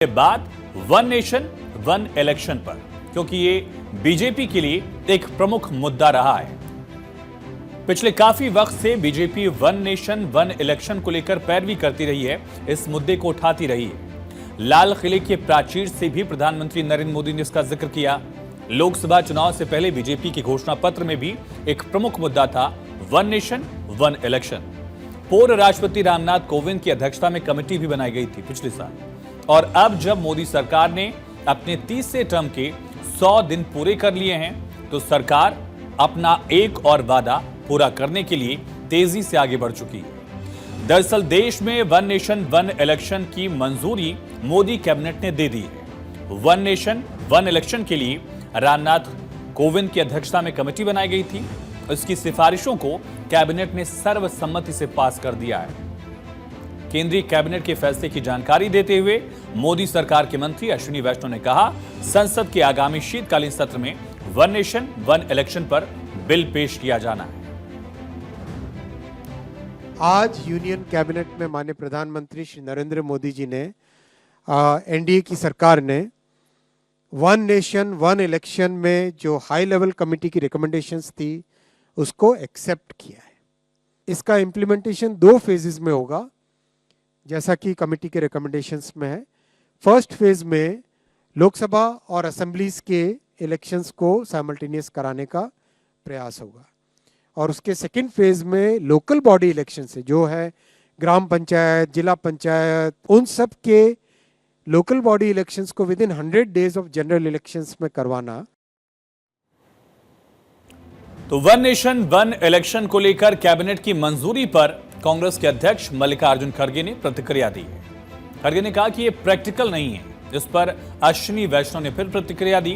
के बाद one nation one election पर, क्योंकि ये बीजेपी के लिए एक प्रमुख मुद्दा रहा है। पिछले काफी वक्त से BJP one nation one election को लेकर पैरवी करती रही है, इस मुद्दे को उठाती रही है। लाल किले के प्राचीर से भी प्रधानमंत्री नरेंद्र मोदी ने इसका जिक्र किया। लोकसभा चुनाव से पहले बीजेपी के घोषणा पत्र में भी एक प्रमुख मुद्दा था वन नेशन वन इलेक्शन। पूर्व राष्ट्रपति रामनाथ कोविंद की अध्यक्षता में कमेटी भी बनाई गई थी पिछले साल, और अब जब मोदी सरकार ने अपने 30वें टर्म के 100 दिन पूरे कर लिए हैं, तो सरकार अपना एक और वादा पूरा करने के लिए तेजी से आगे बढ़ चुकी है। दरअसल देश में वन नेशन वन इलेक्शन की मंजूरी मोदी कैबिनेट ने दे दी है। वन नेशन वन इलेक्शन के लिए रामनाथ कोविंद की अध्यक्षता में कमेटी बनाई गई थी। इसकी सिफारिशों को कैबिनेट ने सर्वसम्मति से पास कर दिया है। केंद्रीय कैबिनेट के फैसले की जानकारी देते हुए मोदी सरकार के मंत्री अश्विनी वैष्णव ने कहा, संसद के आगामी शीतकालीन सत्र में वन नेशन वन इलेक्शन पर बिल पेश किया जाना है। आज यूनियन कैबिनेट में माननीय प्रधानमंत्री श्री नरेंद्र मोदी जी ने एनडीए की सरकार ने वन नेशन वन इलेक्शन में जो हाई लेवल कमेटी की रिकमेंडेशंस थी उसको एक्सेप्ट किया है। इसका इम्प्लीमेंटेशन 2 फेजेस में होगा, जैसा कि कमेटी के रिकमेंडेशंस में है। फर्स्ट फेज में लोकसभा और असेंबलीज के इलेक्शंस को साइमल्टेनियस कराने का प्रयास होगा, और उसके सेकंड फेज में लोकल बॉडी इलेक्शन से जो है ग्राम पंचायत, जिला पंचायत, उन सब के लोकल बॉडी इलेक्शंस को with in 100 days of general elections में करवाना। तो वन नेशन वन इलेक्शन को लेकर कैबिनेट की मंजूरी पर कांग्रेस के अध्यक्ष मल्लिकार्जुन खड़गे ने प्रतिक्रिया दी है। खड़गे ने कहा कि यह प्रैक्टिकल नहीं है। इस पर अश्विनी वैष्णव ने फिर प्रतिक्रिया दी।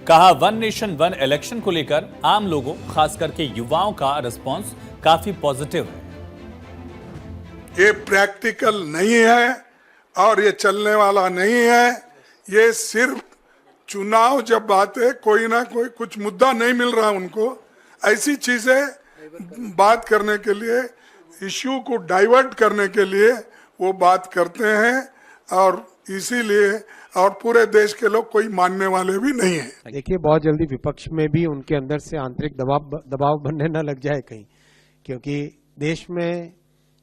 कहा, वन नेशन वन इलेक्शन को लेकर आम लोगों, खास करके युवाओं का रिस्पांस काफी पॉजिटिव है। ये प्रैक्टिकल नहीं है और ये चलने वाला नहीं है। ये सिर्फ चुनाव जब आते कोई ना कोई कुछ मुद्दा नहीं मिल रहा उनको, ऐसी चीजें बात करने के लिए, इश्यू को डाइवर्ट करने के लिए वो बात करते हैं, और इसीलिए और पूरे देश के लोग कोई मानने वाले भी नहीं है। देखिए, बहुत जल्दी विपक्ष में भी उनके अंदर से आंतरिक दबाव बनने न लग जाए कहीं, क्योंकि देश में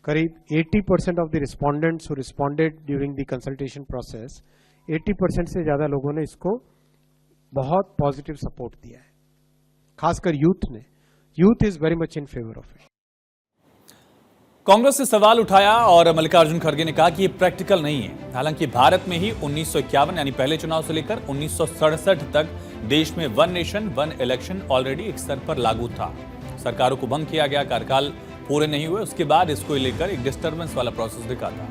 करीब 80% of the respondents who responded during the consultation process, 80% से ज्यादा लोगों ने इसको बहुत पॉजिटिव सपोर्ट दिया है, खासकर यूथ ने। Youth is very much in favour of it. Congress से सवाल उठाया और मल्लिकार्जुन खड़गे ने कहा कि यह प्रैक्टिकल नहीं है। हालांकि भारत में ही 1951 यानी पहले चुनाव से लेकर 1967 तक देश में one nation one election already एक स्तर पर लागू था। सरकारों को भंग किया गया, कार्यकाल पूरे नहीं हुए, उसके बाद इसको लेकर एक डिस्टर्बेंस वाला प्रोसेस दिखा था।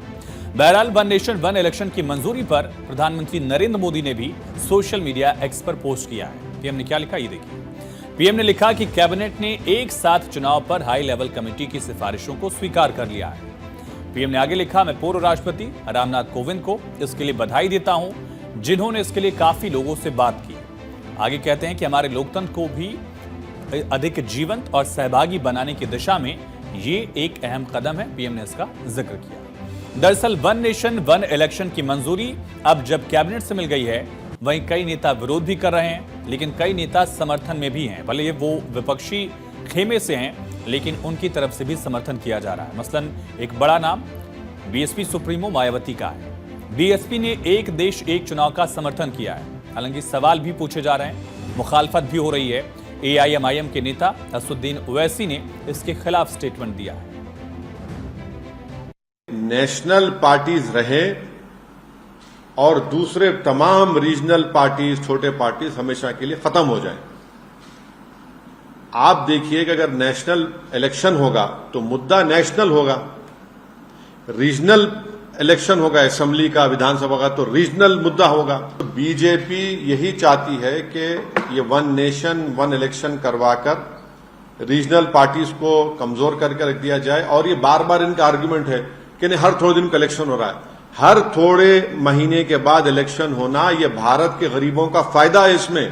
बहरहाल वन नेशन वन इलेक्शन की मंजूरी पर प्रधानमंत्री नरेंद्र मोदी ने भी सोशल मीडिया एक्स पर पोस्ट किया है। पीएम ने क्या लिखा, ये देखिए। पीएम ने लिखा कि कैबिनेट ने एक साथ चुनाव पर हाई लेवल कमेटी की सिफारिशों को स्वीकार कर लिया है। पीएम ने आगे लिखा, मैं पूर्व राष्ट्रपति रामनाथ कोविंद को इसके लिए बधाई देता हूं, जिन्होंने इसके लिए काफी लोगों से बात की। आगे कहते हैं कि हमारे लोकतंत्र को भी अधिक जीवंत और सहभागी बनाने की दिशा में ये एक अहम कदम है। पीएम ने इसका जिक्र किया। दरअसल वन नेशन वन इलेक्शन की मंजूरी अब जब कैबिनेट से मिल गई है, वहीं कई नेता विरोध भी कर रहे हैं, लेकिन कई नेता समर्थन में भी हैं। भले वो विपक्षी खेमे से हैं, लेकिन उनकी तरफ से भी समर्थन किया जा रहा है। मसलन एक बड़ा नाम बीएसपी सुप्रीमो मायावती का है। बीएसपी ने एक देश एक चुनाव का समर्थन किया है। हालांकि सवाल भी पूछे जा रहे हैं, मुखालफत भी हो रही है। एआईएमआईएम के नेता असदुद्दीन ओवैसी ने इसके खिलाफ स्टेटमेंट दिया है। नेशनल पार्टीज रहे और दूसरे तमाम रीजनल पार्टीज, छोटे पार्टीज हमेशा के लिए खत्म हो जाएं। आप देखिए कि अगर नेशनल इलेक्शन होगा तो मुद्दा नेशनल होगा, रीजनल इलेक्शन होगा असेंबली का, विधानसभा का, तो रीजनल मुद्दा होगा। तो बीजेपी यही चाहती है कि ये वन नेशन वन इलेक्शन करवाकर रीजनल पार्टीज को कमजोर करके रख दिया जाए। और ये बार बार इनका आर्ग्यूमेंट है कि नहीं, हर थोड़े दिन का इलेक्शन हो रहा है, हर थोड़े महीने के बाद इलेक्शन होना, ये भारत के गरीबों का फायदा है इसमें।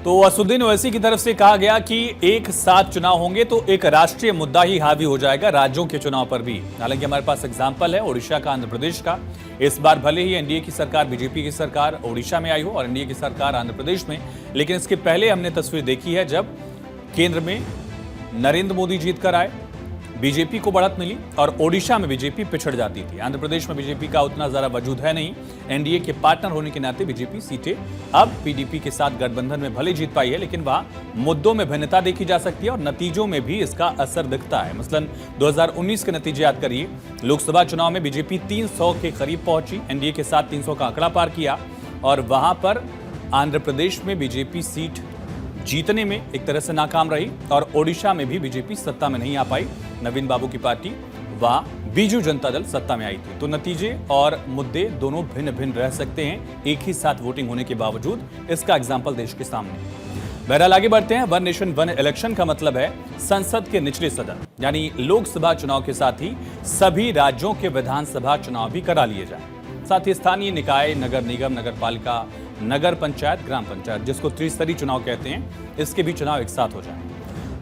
तो असुद्दीन ओवैसी की तरफ से कहा गया कि एक साथ चुनाव होंगे तो एक राष्ट्रीय मुद्दा ही हावी हो जाएगा राज्यों के चुनाव पर भी। हालांकि हमारे पास एग्जाम्पल है ओडिशा का, आंध्र प्रदेश का। इस बार भले ही एनडीए की सरकार, बीजेपी की सरकार ओडिशा में आई हो और एनडीए की सरकार आंध्र प्रदेश में, लेकिन इसके पहले हमने तस्वीर देखी है जब केंद्र में नरेंद्र मोदी जीत कर आए, बीजेपी को बढ़त मिली और ओडिशा में बीजेपी पिछड़ जाती थी। आंध्र प्रदेश में बीजेपी का उतना ज्यादा वजूद है नहीं। एनडीए के पार्टनर होने के नाते बीजेपी सीटें अब पीडीपी के साथ गठबंधन में भले जीत पाई है, लेकिन वहां मुद्दों में भिन्नता देखी जा सकती है और नतीजों में भी इसका असर दिखता है। मसलन 2019 के नतीजे याद करिए। लोकसभा चुनाव में बीजेपी 300 के करीब पहुंची, एनडीए के साथ 300 का आंकड़ा पार किया और वहां पर आंध्र प्रदेश में बीजेपी सीट जीतने में एक तरह से नाकाम रही और ओडिशा में भी बीजेपी सत्ता में नहीं आ पाई। नवीन बाबू की पार्टी वहां बीजू जनता दल सत्ता में आई थी। तो नतीजे और मुद्दे दोनों भिन्न भिन्न रह सकते हैं एक ही साथ वोटिंग होने के बावजूद। इसका एग्जाम्पल देश के सामने। बहरहाल आगे बढ़ते हैं। वन नेशन वन इलेक्शन का मतलब है संसद के निचले सदन यानी लोकसभा चुनाव के साथ ही सभी राज्यों के विधानसभा चुनाव भी करा लिए जाए। साथ ही स्थानीय निकाय, नगर निगम, नगर पालिका, नगर पंचायत, ग्राम पंचायत, जिसको त्रिस्तरीय चुनाव कहते हैं, इसके भी चुनाव एक साथ हो जाए।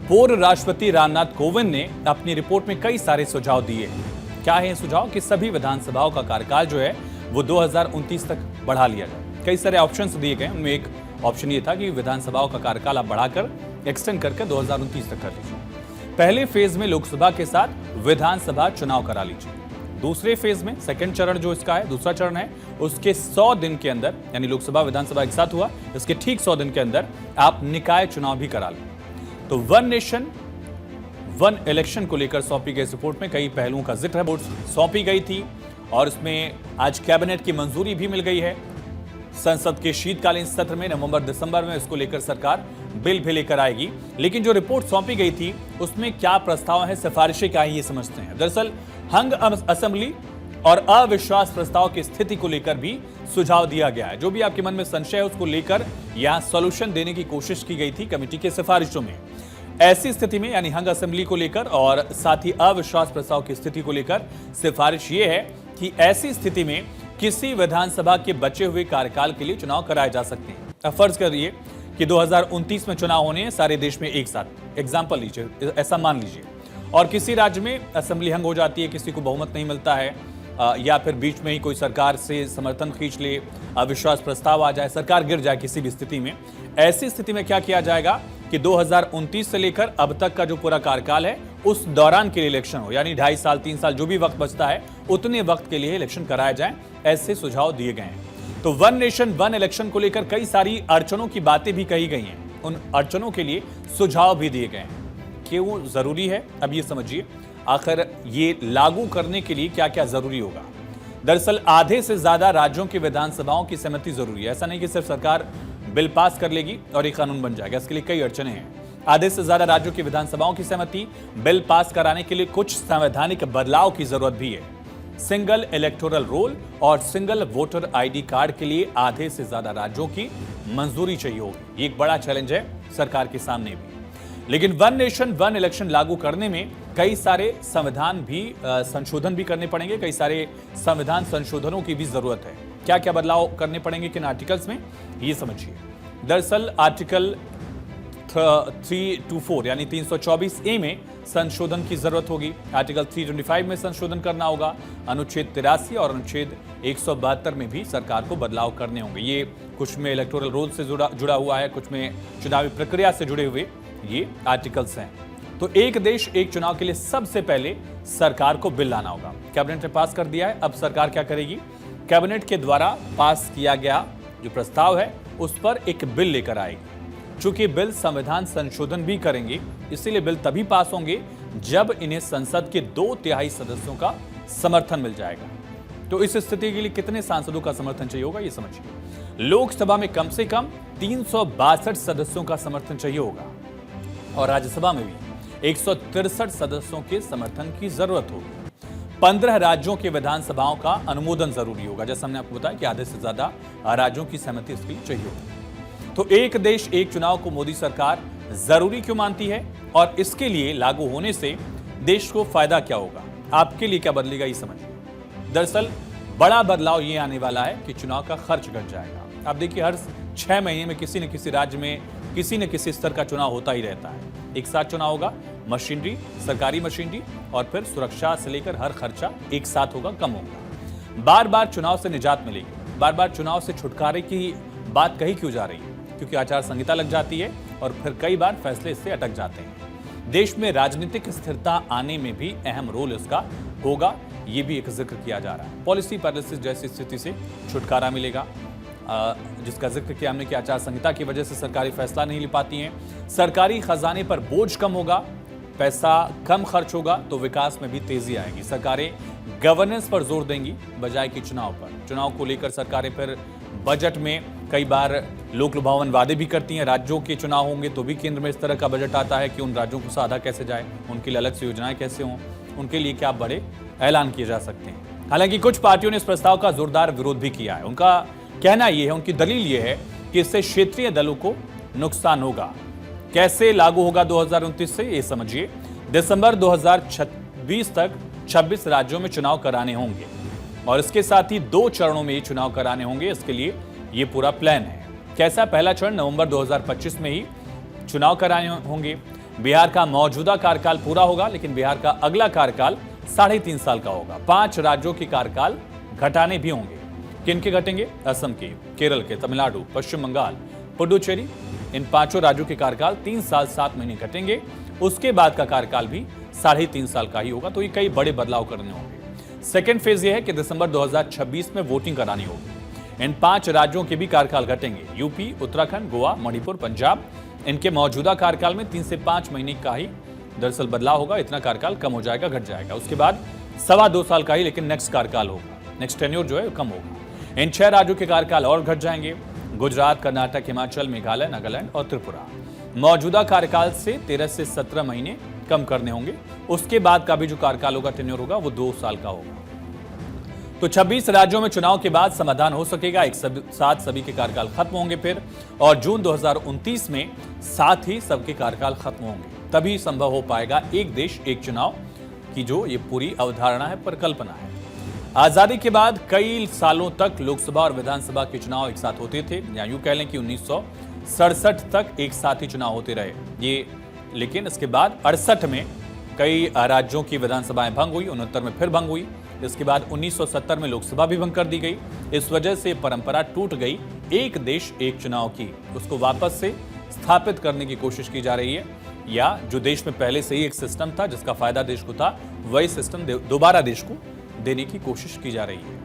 पूर्व राष्ट्रपति रामनाथ कोविंद ने अपनी रिपोर्ट में कई सारे सुझाव दिए हैं। क्या है सुझाव? कि सभी विधानसभाओं का कार्यकाल जो है वो 2029 तक बढ़ा लिया जाए। कई सारे ऑप्शंस दिए गए, उनमें एक ऑप्शन ये था कि विधानसभाओं का कार्यकाल आप बढ़ाकर एक्सटेंड करके 2029 तक कर लीजिए। पहले फेज में लोकसभा के साथ विधानसभा चुनाव करा लीजिए। दूसरे फेज में सेकंड चरण जो इसका है, दूसरा चरण है, उसके 100 दिन के अंदर, यानी लोकसभा विधानसभा एक साथ हुआ, इसके ठीक 100 दिन के अंदर आप निकाय चुनाव भी करा लें। तो वन नेशन वन इलेक्शन को लेकर सौंपी गई रिपोर्ट में कई पहलुओं का जिक्र है। रिपोर्ट सौंपी गई थी और इसमें आज कैबिनेट की मंजूरी भी मिल गई है। संसद के शीतकालीन सत्र में नवंबर-दिसंबर में इसको लेकर सरकार बिल भी लेकर आएगी। लेकिन जो रिपोर्ट सौंपी गई थी उसमें क्या प्रस्ताव है, सिफारिशें क्या है, ये समझते हैं। दरअसल हंग असेंबली और अविश्वास प्रस्ताव की स्थिति को लेकर भी सुझाव दिया गया है। जो भी आपके मन में संशय है उसको लेकर यहां सॉल्यूशन देने की कोशिश की गई थी कमेटी के सिफारिशों में। ऐसी स्थिति में यानी हंग असेंबली को लेकर और साथ ही अविश्वास प्रस्ताव की स्थिति को लेकर सिफारिश ये है कि ऐसी स्थिति में किसी विधानसभा के बचे हुए कार्यकाल के लिए चुनाव कराए जा सकते हैं। अब फर्ज करिए कि 2029 में चुनाव होने हैं सारे देश में एक साथ। एग्जाम्पल लीजिए, ऐसा मान लीजिए, और किसी राज्य में असेंबली हंग हो जाती है, किसी को बहुमत नहीं मिलता है या फिर बीच में ही कोई सरकार से समर्थन खींच ले, अविश्वास प्रस्ताव आ जाए, सरकार गिर जाए किसी भी स्थिति में। ऐसी स्थिति में क्या किया जाएगा कि 2029 से लेकर अब तक का जो पूरा कार्यकाल है उस दौरान के लिए इलेक्शन हो, यानी 2.5 साल 3 साल जो भी वक्त बचता है उतने वक्त के लिए इलेक्शन कराया जाए। ऐसे सुझाव दिए गए हैं। तो वन नेशन वन इलेक्शन को लेकर कई सारी अड़चनों की बातें भी कही गई हैं। उन अड़चनों के लिए सुझाव भी दिए गए हैं। क्यों जरूरी है, अब ये समझिए। आखिर ये लागू करने के लिए क्या क्या जरूरी होगा। दरअसल आधे से ज्यादा राज्यों की विधानसभाओं की सहमति जरूरी है। ऐसा नहीं कि सिर्फ सरकार बिल पास कर लेगी और एक कानून बन जाएगा। इसके लिए कई अड़चने हैं। आधे से ज्यादा राज्यों की विधानसभाओं की सहमति, बिल पास कराने के लिए कुछ संवैधानिक बदलाव की जरूरत भी है। सिंगल इलेक्टोरल रोल और सिंगल वोटर आईडी कार्ड के लिए आधे से ज्यादा राज्यों की मंजूरी चाहिए होगी। ये एक बड़ा चैलेंज है सरकार के सामने भी। लेकिन वन नेशन वन इलेक्शन लागू करने में कई सारे संविधान भी संशोधन भी करने पड़ेंगे। कई सारे संविधान संशोधनों की भी जरूरत है। क्या क्या बदलाव करने पड़ेंगे किन आर्टिकल्स में, ये समझिए। दरअसल आर्टिकल 324 यानी 324A में संशोधन की जरूरत होगी। आर्टिकल 325 में संशोधन करना होगा। अनुच्छेद 83 और अनुच्छेद 172 में भी सरकार को बदलाव करने होंगे। ये कुछ में इलेक्टोरल रोल से जुड़ा हुआ है, कुछ में चुनावी प्रक्रिया से जुड़े हुए ये आर्टिकल्स हैं। तो एक देश एक चुनाव के लिए सबसे पहले सरकार को बिल लाना होगा। कैबिनेट ने पास कर दिया है, अब सरकार क्या करेगी? कैबिनेट के द्वारा पास किया गया जो प्रस्ताव है उस पर एक बिल लेकर आएगी। चूंकि बिल संविधान संशोधन भी करेंगे, इसीलिए बिल तभी पास होंगे जब इन्हें संसद के 2/3 सदस्यों का समर्थन मिल जाएगा। तो इस स्थिति के लिए कितने सांसदों का समर्थन चाहिए होगा, ये समझिए। लोकसभा में कम से कम 362 सदस्यों का समर्थन चाहिए होगा और राज्यसभा में भी 163 सदस्यों के समर्थन की जरूरत होगी। 15 राज्यों के विधानसभाओं का अनुमोदन जरूरी होगा। जैसा हमने आपको बताया कि आधे से ज्यादा राज्यों की सहमति इसके लिए चाहिए होगी। तो एक देश एक चुनाव को मोदी सरकार जरूरी क्यों मानती है और इसके लिए लागू होने से देश को फायदा क्या होगा, आपके लिए क्या बदलेगा, ये समझिए। दरअसल बड़ा बदलाव ये आने वाला है कि चुनाव का खर्च घट जाएगा। आप देखिए हर 6 महीने में किसी न किसी राज्य में किसी न किसी स्तर का चुनाव होता ही रहता है। एक साथ चुनाव होगा, मशीनरी, सरकारी मशीनरी और फिर सुरक्षा से लेकर हर खर्चा एक साथ होगा, कम होगा। बार बार चुनाव से निजात मिलेगी, बार बार चुनाव से छुटकारे की बात कही क्यों जा रही है? क्योंकि आचार संहिता लग जाती है और फिर कई बार फैसले इससे अटक जाते हैं। देश में राजनीतिक स्थिरता आने में भी अहम रोल इसका होगा, ये भी एक जिक्र किया जा रहा है। पॉलिसी पैरालिसिस जैसी स्थिति से छुटकारा मिलेगा, जिसका जिक्र किया हमने कि आचार संहिता की वजह से सरकारी फैसला नहीं ले पाती हैं। सरकारी खजाने पर बोझ कम होगा, पैसा कम खर्च होगा तो विकास में भी तेजी आएगी। सरकारें गवर्नेंस पर जोर देंगी बजाय कि चुनाव पर। चुनाव को लेकर सरकारें फिर बजट में कई बार लोक लुभावन वादे भी करती हैं। राज्यों के चुनाव होंगे तो भी केंद्र में इस तरह का बजट आता है कि उन राज्यों को साधा कैसे जाए, उनके लिए अलग से योजनाएं कैसे हों, उनके लिए क्या बड़े ऐलान किए जा सकते हैं। हालांकि कुछ पार्टियों ने इस प्रस्ताव का जोरदार विरोध भी किया है। उनका कहना यह है, उनकी दलील यह है कि इससे क्षेत्रीय दलों को नुकसान होगा। कैसे लागू होगा 2029 से, ये समझिए। दिसंबर 2026 तक 26 राज्यों में चुनाव कराने होंगे और इसके साथ ही 2 चरणों में ये चुनाव कराने होंगे। इसके लिए ये पूरा प्लान है। कैसा? पहला चरण नवंबर 2025 में ही चुनाव कराने होंगे। बिहार का मौजूदा कार्यकाल पूरा होगा, लेकिन बिहार का अगला कार्यकाल 3.5 साल का होगा। 5 राज्यों के कार्यकाल घटाने भी होंगे। किनके घटेंगे? असम के, केरल के, तमिलनाडु, पश्चिम बंगाल, पुडुचेरी, इन 5 राज्यों के कार्यकाल 3 साल 7 महीने घटेंगे। उसके बाद का कार्यकाल भी 3.5 साल का ही होगा। तो ये कई बड़े बदलाव करने होंगे। सेकेंड फेज ये है कि दिसंबर 2026 में वोटिंग करानी होगी। इन 5 राज्यों के भी कार्यकाल घटेंगे। यूपी, उत्तराखंड, गोवा, मणिपुर, पंजाब, इनके मौजूदा कार्यकाल में 3 से 5 महीने का ही दरअसल बदलाव होगा। इतना कार्यकाल कम हो जाएगा, घट जाएगा। उसके बाद 2.25 साल का ही लेकिन नेक्स्ट कार्यकाल होगा, नेक्स्ट टेन्योर जो है कम होगा। इन 6 राज्यों के कार्यकाल और घट जाएंगे। गुजरात, कर्नाटक, हिमाचल, मेघालय, नागालैंड और त्रिपुरा मौजूदा कार्यकाल से 13 से 17 महीने कम करने होंगे। उसके बाद का भी जो कार्यकाल होगा, टेन्योर होगा, वो 2 साल का होगा। तो 26 राज्यों में चुनाव के बाद समाधान हो सकेगा। एक साथ सभी के कार्यकाल खत्म होंगे फिर, और जून 2029 में साथ ही सबके कार्यकाल खत्म होंगे। तभी संभव हो पाएगा एक देश एक चुनाव की जो ये पूरी अवधारणा है, परिकल्पना है। आजादी के बाद कई सालों तक लोकसभा और विधानसभा के चुनाव एक साथ होते थे, या यूं कह लें कि 1967 तक एक साथ ही चुनाव होते रहे ये। लेकिन इसके बाद 68 में कई राज्यों की विधानसभाएं भंग हुई, 69 में फिर भंग हुई। इसके बाद 1970 में लोकसभा भी भंग कर दी गई। इस वजह से परंपरा टूट गई एक देश एक चुनाव की। उसको वापस से स्थापित करने की कोशिश की जा रही है, या जो देश में पहले से ही एक सिस्टम था जिसका फायदा देश को था, वही सिस्टम दोबारा देश को देने की कोशिश की जा रही है।